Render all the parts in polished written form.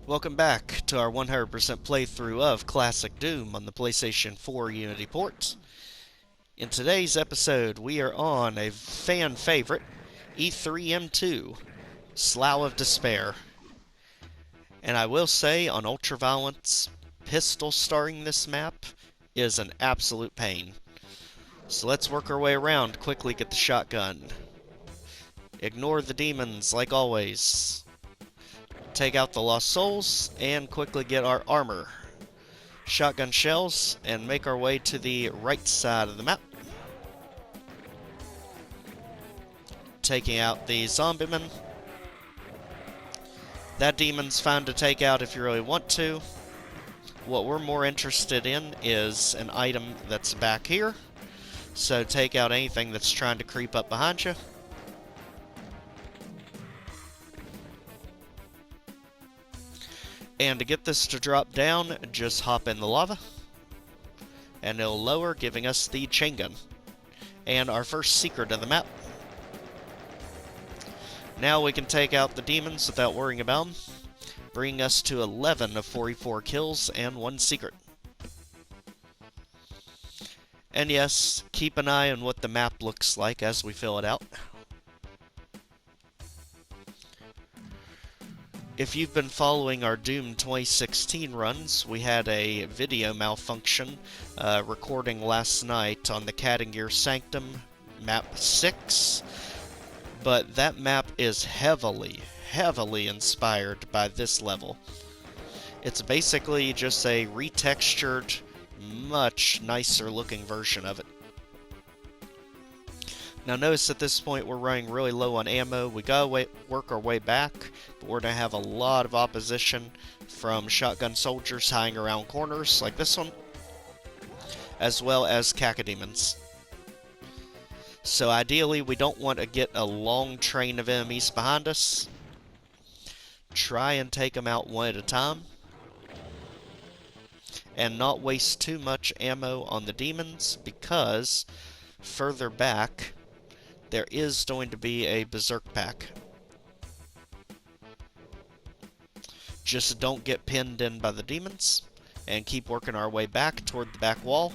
Welcome back to our 100% playthrough of Classic Doom on the PlayStation 4 Unity port. In today's episode, we are on a fan favorite, E3M2, Slough of Despair. And I will say, on Ultraviolence, pistol starting this map is an absolute pain. So let's work our way around, quickly get the shotgun. Ignore the demons, like always. Take out the lost souls, and quickly get our armor. Shotgun shells, and make our way to the right side of the map. Taking out the zombiemen. That demon's fine to take out if you really want to. What we're more interested in is an item that's back here. So take out anything that's trying to creep up behind you. And to get this to drop down, just hop in the lava. And it'll lower, giving us the chain gun. And our first secret of the map. Now we can take out the demons without worrying about them. Bringing us to 11 of 44 kills and 1 secret. And yes, keep an eye on what the map looks like as we fill it out. If you've been following our Doom 2016 runs, we had a video malfunction recording last night on the Cat and Gear Sanctum map 6, but that map is heavily inspired by this level. It's basically just a retextured, much nicer looking version of it. Now notice at this point we're running really low on ammo. We gotta work our way back, but we're gonna have a lot of opposition from shotgun soldiers hiding around corners like this one, as well as cacodemons. So ideally we don't want to get a long train of enemies behind us. Try and take them out one at a time. And not waste too much ammo on the demons, because further back there is going to be a berserk pack. Just don't get pinned in by the demons, and keep working our way back toward the back wall.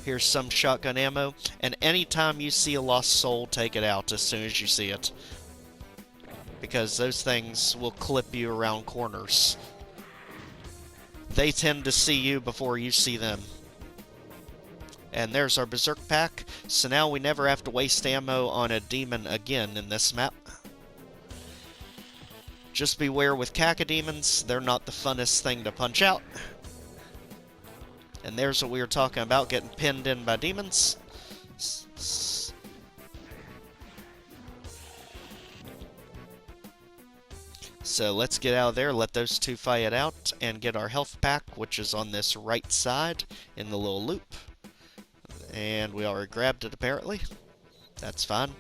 Here's some shotgun ammo, and anytime you see a lost soul, take it out as soon as you see it. Because those things will clip you around corners. They tend to see you before you see them. And there's our berserk pack, so now we never have to waste ammo on a demon again in this map. Just beware with cacodemons, they're not the funnest thing to punch out. And there's what we were talking about, getting pinned in by demons. So let's get out of there, let those two fight it out, and get our health pack, which is on this right side in the little loop. And we already grabbed it, apparently. That's fine.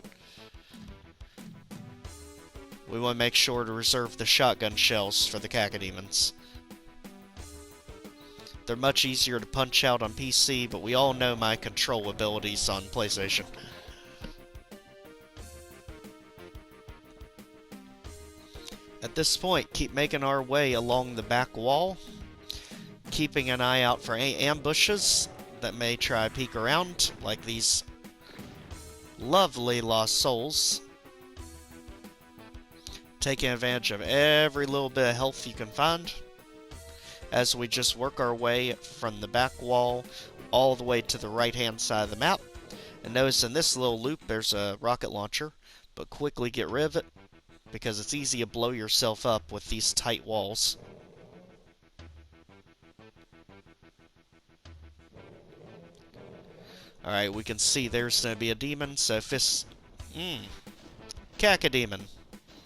We want to make sure to reserve the shotgun shells for the cacodemons. They're much easier to punch out on PC, but we all know my control abilities on PlayStation. At this point, keep making our way along the back wall, keeping an eye out for any ambushes that may try to peek around, like these lovely lost souls. Taking advantage of every little bit of health you can find, as we just work our way from the back wall all the way to the right hand side of the map. And notice in this little loop there's a rocket launcher, but quickly get rid of it, because it's easy to blow yourself up with these tight walls. Alright, we can see there's going to be a demon, so fist... Cacodemon.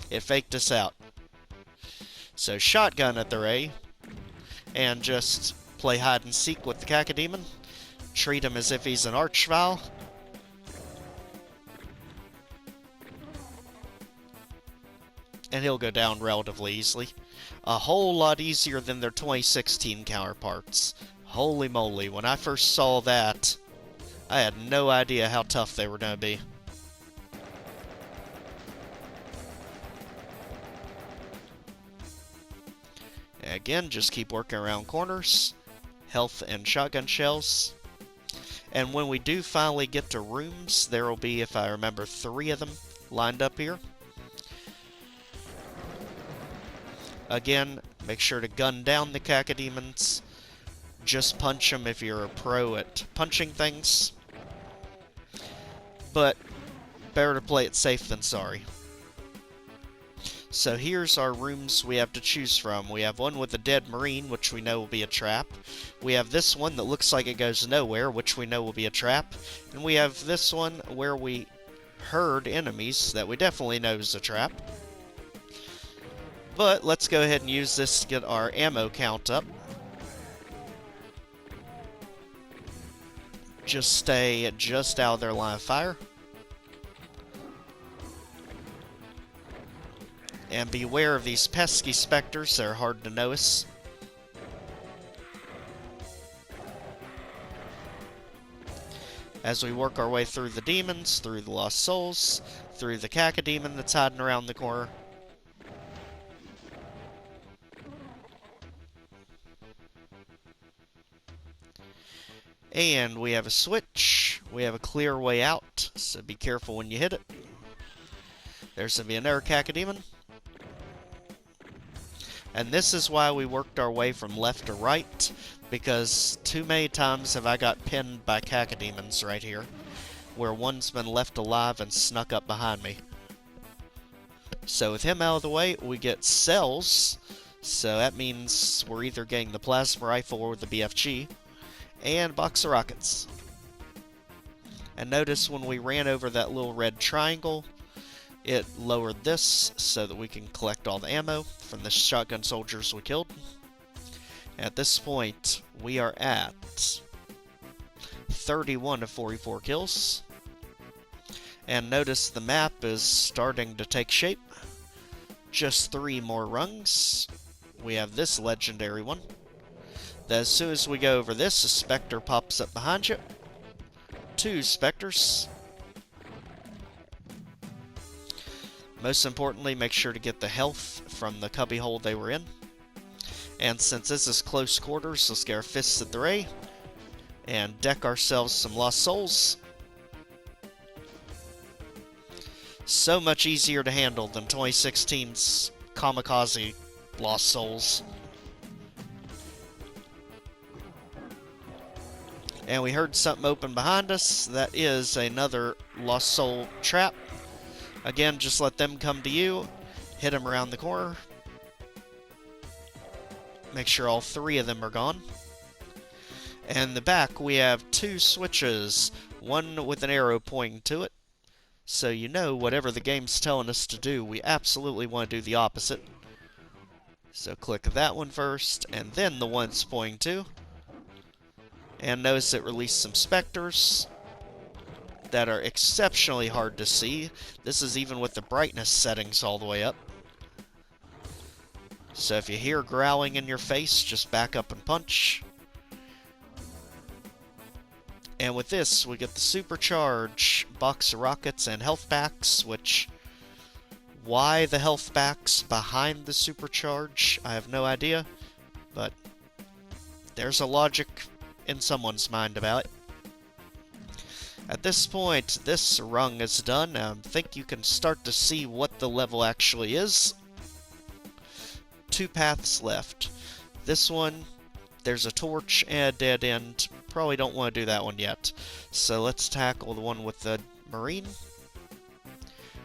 It faked us out. So shotgun at the ray, and just play hide and seek with the cacodemon. Treat him as if he's an archvile. And he'll go down relatively easily. A whole lot easier than their 2016 counterparts. Holy moly, when I first saw that, I had no idea how tough they were going to be. Again, just keep working around corners, health and shotgun shells. And when we do finally get to rooms, there will be, if I remember, 3 of them lined up here. Again, make sure to gun down the cacodemons. Just punch them if you're a pro at punching things. But better to play it safe than sorry. So here's our rooms we have to choose from. We have one with a dead marine, which we know will be a trap. We have this one that looks like it goes nowhere, which we know will be a trap. And we have this one where we herd enemies that we definitely know is a trap. But let's go ahead and use this to get our ammo count up. Just stay just out of their line of fire. And beware of these pesky specters, they're hard to notice. As we work our way through the demons, through the lost souls, through the cacodemon that's hiding around the corner. And we have a switch. We have a clear way out, so be careful when you hit it. There's going to be another cacodemon. And this is why we worked our way from left to right, because too many times have I got pinned by cacodemons right here, where one's been left alive and snuck up behind me. So with him out of the way, we get cells, so that means we're either getting the plasma rifle or the BFG, and box of rockets. And notice when we ran over that little red triangle, it lowered this so that we can collect all the ammo from the shotgun soldiers we killed. At this point, we are at 31 of 44 kills. And notice the map is starting to take shape. Just 3 more rungs. We have this legendary one. That as soon as we go over this, a specter pops up behind you. 2 specters. Most importantly, make sure to get the health from the cubbyhole they were in. And since this is close quarters, let's get our fists at the ray and deck ourselves some lost souls. So much easier to handle than 2016's kamikaze lost souls. And we heard something open behind us. That is another lost soul trap. Again, just let them come to you. Hit them around the corner. Make sure all 3 of them are gone. And in the back, we have 2 switches. One with an arrow pointing to it. So you know whatever the game's telling us to do, we absolutely want to do the opposite. So click that one first, and then the one it's pointing to. And notice it released some specters that are exceptionally hard to see. This is even with the brightness settings all the way up. So if you hear growling in your face, just back up and punch. And with this, we get the supercharge, box of rockets, and health packs, which... why the health packs behind the supercharge, I have no idea. But there's a logic in someone's mind about it. At this point, this rung is done. I think you can start to see what the level actually is. 2 paths left. This one, there's a torch and a dead end. Probably don't want to do that one yet. So let's tackle the one with the marine.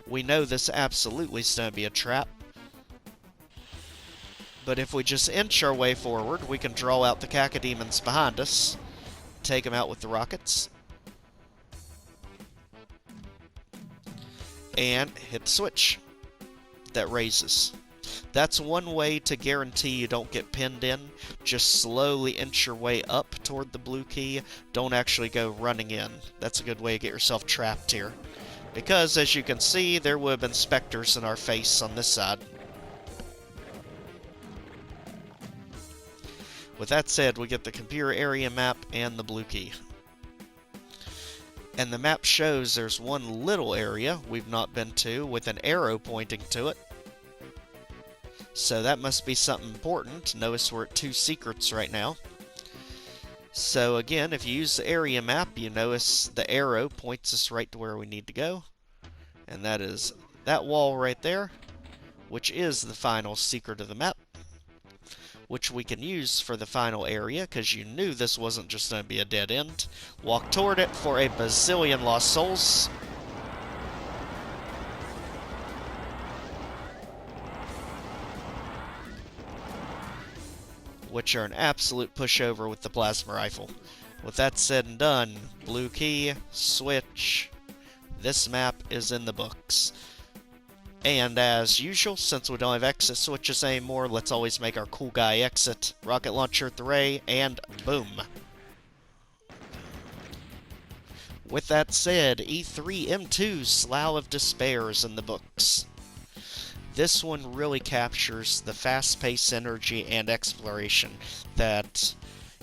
We know this absolutely is going to be a trap. But if we just inch our way forward, we can draw out the cacodemons behind us. Take them out with the rockets. And hit the switch. That raises. That's one way to guarantee you don't get pinned in. Just slowly inch your way up toward the blue key. Don't actually go running in. That's a good way to get yourself trapped here. Because, as you can see, there would have been specters in our face on this side. With that said, we get the computer area map and the blue key. And the map shows there's one little area we've not been to with an arrow pointing to it. So that must be something important. Notice we're at 2 secrets right now. So again, if you use the area map, you notice the arrow points us right to where we need to go. And that is that wall right there, which is the final secret of the map, which we can use for the final area, because you knew this wasn't just going to be a dead end. Walk toward it for a bazillion lost souls. Which are an absolute pushover with the plasma rifle. With that said and done, blue key, switch. This map is in the books. And as usual, since we don't have exit switches anymore, let's always make our cool guy exit. Rocket launcher at the ray, and boom. With that said, E3M2 Slough of Despair is in the books. This one really captures the fast-paced energy and exploration that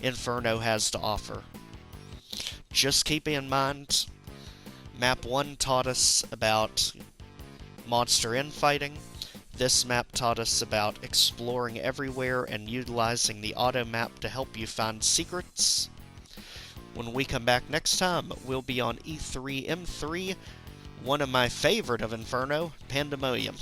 Inferno has to offer. Just keep in mind, Map 1 taught us about monster infighting. This map taught us about exploring everywhere and utilizing the auto map to help you find secrets. When we come back next time, we'll be on E3M3, one of my favorite of Inferno, Pandemonium.